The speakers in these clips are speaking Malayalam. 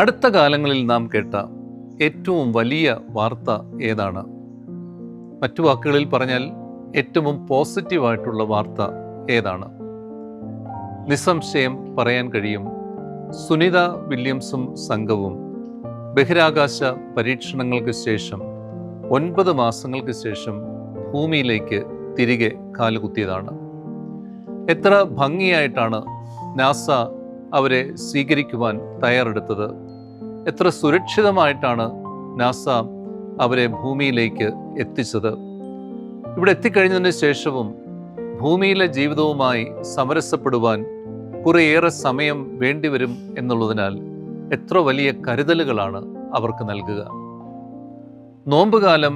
അടുത്ത കാലങ്ങളിൽ നാം കേട്ട ഏറ്റവും വലിയ വാർത്ത ഏതാണ്? മറ്റു വാക്കുകളിൽ പറഞ്ഞാൽ ഏറ്റവും പോസിറ്റീവായിട്ടുള്ള വാർത്ത ഏതാണ്? നിസ്സംശയം പറയാൻ കഴിയും, സുനിത വില്യംസും സംഘവും ബഹിരാകാശ പരീക്ഷണങ്ങൾക്ക് ശേഷം 9 മാസങ്ങൾക്ക് ശേഷം ഭൂമിയിലേക്ക് തിരികെ കാലുകുത്തിയതാണ്. എത്ര ഭംഗിയായിട്ടാണ് നാസ അവരെ സ്വീകരിക്കുവാൻ തയ്യാറെടുത്തത്! എത്ര സുരക്ഷിതമായിട്ടാണ് നാസ അവരെ ഭൂമിയിലേക്ക് എത്തിച്ചത്! ഇവിടെ എത്തിക്കഴിഞ്ഞതിന് ശേഷവും ഭൂമിയിലെ ജീവിതവുമായി സമരസപ്പെടുവാൻ കുറേയേറെ സമയം വേണ്ടിവരും എന്നുള്ളതിനാൽ എത്ര വലിയ കരുതലുകളാണ് അവർക്ക് നൽകുക. നോമ്പുകാലം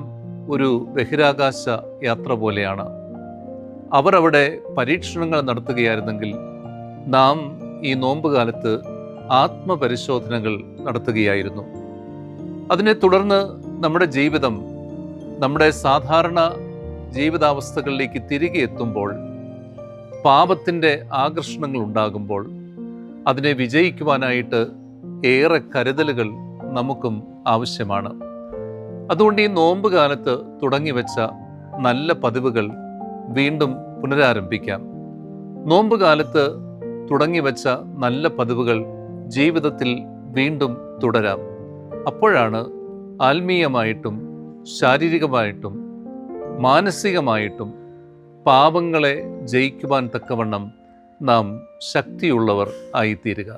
ഒരു ബഹിരാകാശ യാത്ര പോലെയാണ്. അവർ അവിടെ പരീക്ഷണങ്ങൾ നടത്തുകയായിരുന്നെങ്കിൽ നാം ഈ നോമ്പുകാലത്ത് ആത്മപരിശോധനകൾ നടത്തുകയായിരുന്നു. അതിനെ തുടർന്ന് നമ്മുടെ ജീവിതം നമ്മുടെ സാധാരണ ജീവിതാവസ്ഥകളിലേക്ക് തിരികെ എത്തുമ്പോൾ, പാപത്തിൻ്റെ ആകർഷണങ്ങൾ ഉണ്ടാകുമ്പോൾ അതിനെ വിജയിക്കുവാനായിട്ട് ഏറെ കരുതലുകൾ നമുക്കും ആവശ്യമാണ്. അതുകൊണ്ട് ഈ നോമ്പുകാലത്ത് തുടങ്ങിവെച്ച നല്ല പതിവുകൾ വീണ്ടും പുനരാരംഭിക്കാം. നോമ്പുകാലത്ത് തുടങ്ങിവെച്ച നല്ല പതിവുകൾ ജീവിതത്തിൽ വീണ്ടും തുടരാം. അപ്പോഴാണ് ആത്മീയമായിട്ടും ശാരീരികമായിട്ടും മാനസികമായിട്ടും പാപങ്ങളെ ജയിക്കുവാൻ തക്കവണ്ണം നാം ശക്തിയുള്ളവർ ആയിത്തീരുക.